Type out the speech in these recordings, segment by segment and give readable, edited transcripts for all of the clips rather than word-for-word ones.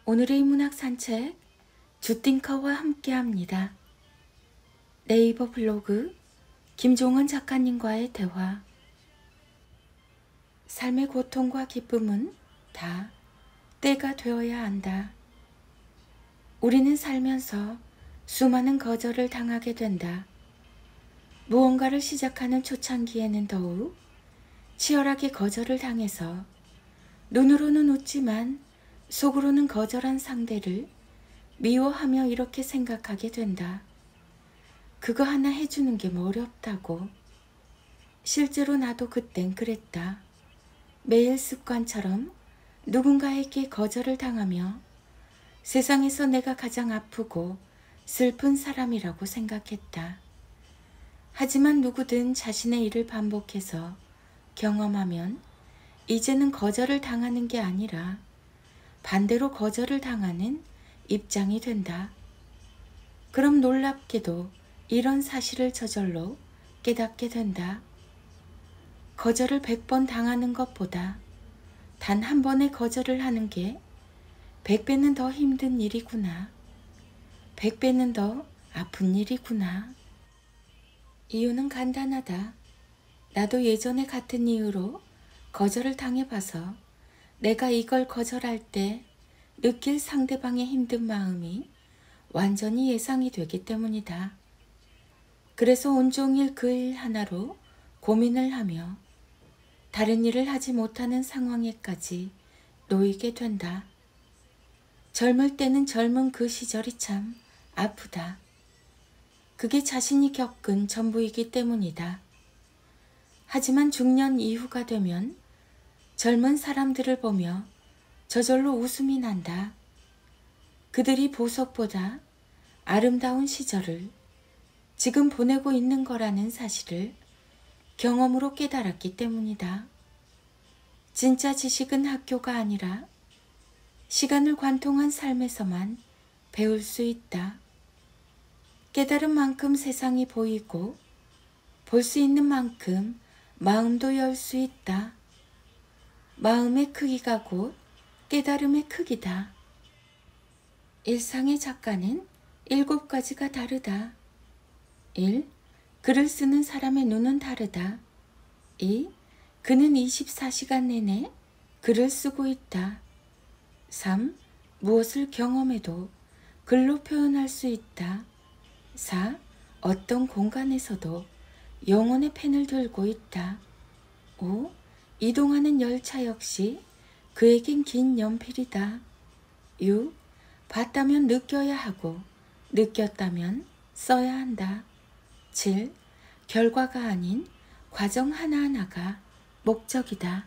오늘의 문학 산책 주띵커와 함께합니다. 네이버 블로그 김종원 작가님과의 대화. 삶의 고통과 기쁨은 다 때가 되어야 한다. 우리는 살면서 수많은 거절을 당하게 된다. 무언가를 시작하는 초창기에는 더욱 치열하게 거절을 당해서 눈으로는 웃지만 속으로는 거절한 상대를 미워하며 이렇게 생각하게 된다. 그거 하나 해주는 게 뭐 어렵다고. 실제로 나도 그땐 그랬다. 매일 습관처럼 누군가에게 거절을 당하며 세상에서 내가 가장 아프고 슬픈 사람이라고 생각했다. 하지만 누구든 자신의 일을 반복해서 경험하면 이제는 거절을 당하는 게 아니라 반대로 거절을 당하는 입장이 된다. 그럼 놀랍게도 이런 사실을 저절로 깨닫게 된다. 거절을 100번 당하는 것보다 단 한 번의 거절을 하는 게 100배는 더 힘든 일이구나. 100배는 더 아픈 일이구나. 이유는 간단하다. 나도 예전에 같은 이유로 거절을 당해봐서 내가 이걸 거절할 때 느낄 상대방의 힘든 마음이 완전히 예상이 되기 때문이다. 그래서 온종일 그 일 하나로 고민을 하며 다른 일을 하지 못하는 상황에까지 놓이게 된다. 젊을 때는 젊은 그 시절이 참 아프다. 그게 자신이 겪은 전부이기 때문이다. 하지만 중년 이후가 되면 젊은 사람들을 보며 저절로 웃음이 난다. 그들이 보석보다 아름다운 시절을 지금 보내고 있는 거라는 사실을 경험으로 깨달았기 때문이다. 진짜 지식은 학교가 아니라 시간을 관통한 삶에서만 배울 수 있다. 깨달은 만큼 세상이 보이고 볼 수 있는 만큼 마음도 열 수 있다. 마음의 크기가 곧 깨달음의 크기다. 일상의 작가는 7가지가 다르다. 1. 글을 쓰는 사람의 눈은 다르다. 2. 그는 24시간 내내 글을 쓰고 있다. 3. 무엇을 경험해도 글로 표현할 수 있다. 4. 어떤 공간에서도 영혼의 펜을 들고 있다. 5. 이동하는 열차 역시 그에겐 긴 연필이다. 6. 봤다면 느껴야 하고 느꼈다면 써야 한다. 7. 결과가 아닌 과정 하나하나가 목적이다.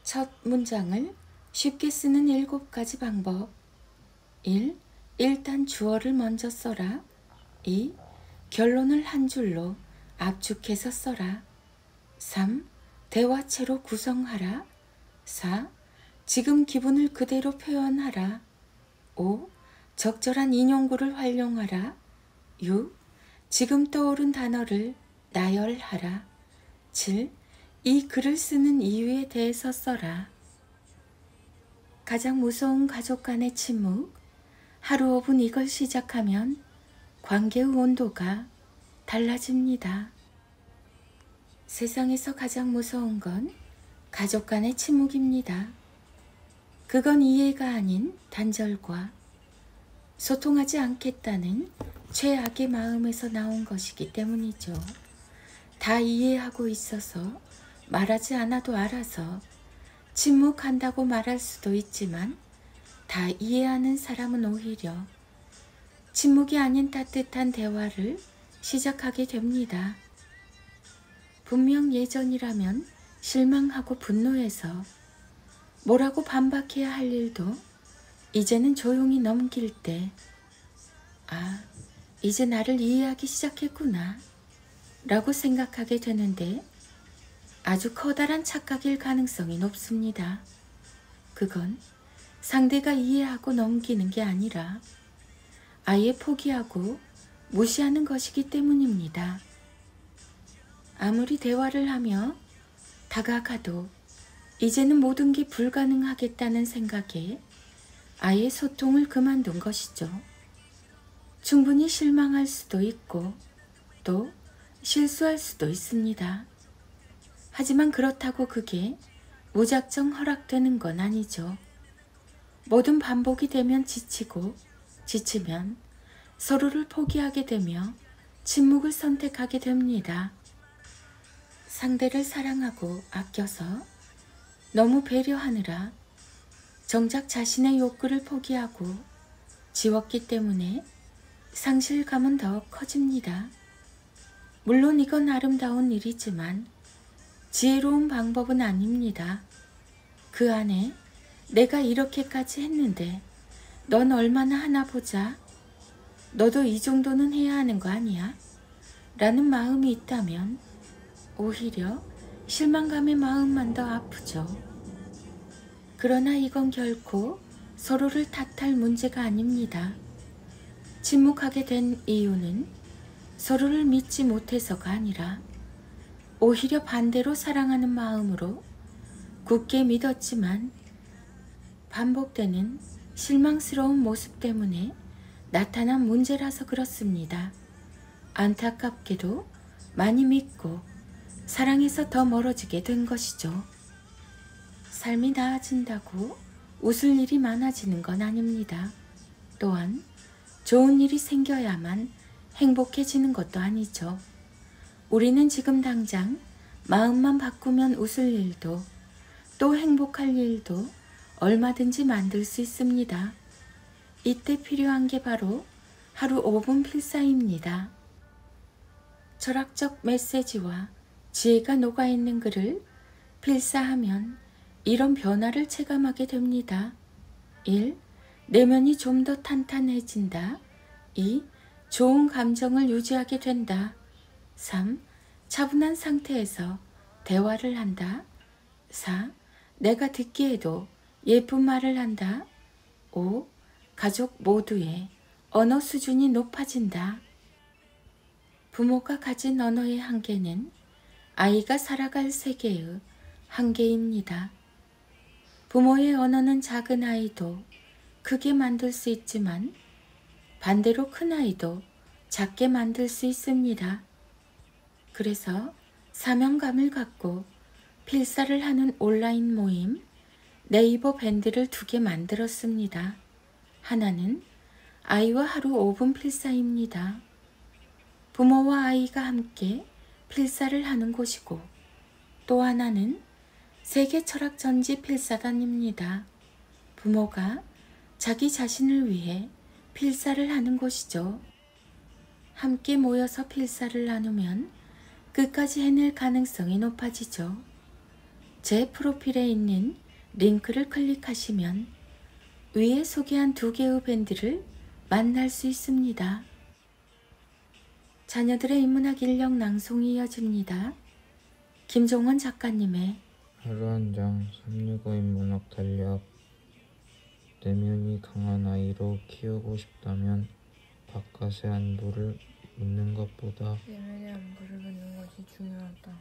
첫 문장을 쉽게 쓰는 7가지 방법. 1. 일단 주어를 먼저 써라. 2. 결론을 한 줄로 압축해서 써라. 3. 대화체로 구성하라. 4. 지금 기분을 그대로 표현하라. 5. 적절한 인용구를 활용하라. 6. 지금 떠오른 단어를 나열하라. 7. 이 글을 쓰는 이유에 대해서 써라. 가장 무서운 가족 간의 침묵. 하루 5분 이걸 시작하면 관계의 온도가 달라집니다. 세상에서 가장 무서운 건 가족 간의 침묵입니다. 그건 이해가 아닌 단절과 소통하지 않겠다는 최악의 마음에서 나온 것이기 때문이죠. 다 이해하고 있어서 말하지 않아도 알아서 침묵한다고 말할 수도 있지만 다 이해하는 사람은 오히려 침묵이 아닌 따뜻한 대화를 시작하게 됩니다. 분명 예전이라면 실망하고 분노해서 뭐라고 반박해야 할 일도 이제는 조용히 넘길 때, 아, 이제 나를 이해하기 시작했구나 라고 생각하게 되는데 아주 커다란 착각일 가능성이 높습니다. 그건 상대가 이해하고 넘기는 게 아니라 아예 포기하고 무시하는 것이기 때문입니다. 아무리 대화를 하며 다가가도 이제는 모든 게 불가능하겠다는 생각에 아예 소통을 그만둔 것이죠. 충분히 실망할 수도 있고 또 실수할 수도 있습니다. 하지만 그렇다고 그게 무작정 허락되는 건 아니죠. 모든 반복이 되면 지치고 지치면 서로를 포기하게 되며 침묵을 선택하게 됩니다. 상대를 사랑하고 아껴서 너무 배려하느라 정작 자신의 욕구를 포기하고 지웠기 때문에 상실감은 더 커집니다. 물론 이건 아름다운 일이지만 지혜로운 방법은 아닙니다. 그 안에 내가 이렇게까지 했는데 넌 얼마나 하나 보자. 너도 이 정도는 해야 하는 거 아니야? 라는 마음이 있다면 오히려 실망감의 마음만 더 아프죠. 그러나 이건 결코 서로를 탓할 문제가 아닙니다. 침묵하게 된 이유는 서로를 믿지 못해서가 아니라 오히려 반대로 사랑하는 마음으로 굳게 믿었지만 반복되는 실망스러운 모습 때문에 나타난 문제라서 그렇습니다. 안타깝게도 많이 믿고 사랑해서 더 멀어지게 된 것이죠. 삶이 나아진다고 웃을 일이 많아지는 건 아닙니다. 또한 좋은 일이 생겨야만 행복해지는 것도 아니죠. 우리는 지금 당장 마음만 바꾸면 웃을 일도 또 행복할 일도 얼마든지 만들 수 있습니다. 이때 필요한 게 바로 하루 5분 필사입니다. 철학적 메시지와 지혜가 녹아있는 글을 필사하면 이런 변화를 체감하게 됩니다. 1. 내면이 좀 더 탄탄해진다. 2. 좋은 감정을 유지하게 된다. 3. 차분한 상태에서 대화를 한다. 4. 내가 듣기에도 예쁜 말을 한다. 5. 가족 모두의 언어 수준이 높아진다. 부모가 가진 언어의 한계는 아이가 살아갈 세계의 한계입니다. 부모의 언어는 작은 아이도 크게 만들 수 있지만 반대로 큰 아이도 작게 만들 수 있습니다. 그래서 사명감을 갖고 필사를 하는 온라인 모임 네이버 밴드를 2개 만들었습니다. 하나는 아이와 하루 5분 필사입니다. 부모와 아이가 함께 필사를 하는 곳이고 또 하나는 세계철학전지 필사단입니다. 부모가 자기 자신을 위해 필사를 하는 곳이죠. 함께 모여서 필사를 나누면 끝까지 해낼 가능성이 높아지죠. 제 프로필에 있는 링크를 클릭하시면 위에 소개한 2개의 밴드를 만날 수 있습니다. 자녀들의 인문학 인력 낭송이 이어집니다. 김종원 작가님의 하루 한 장 365 인문학 달력. 내면이 강한 아이로 키우고 싶다면 바깥의 안부를 묻는 것보다 내면의 안부를 묻는 것이 중요하다.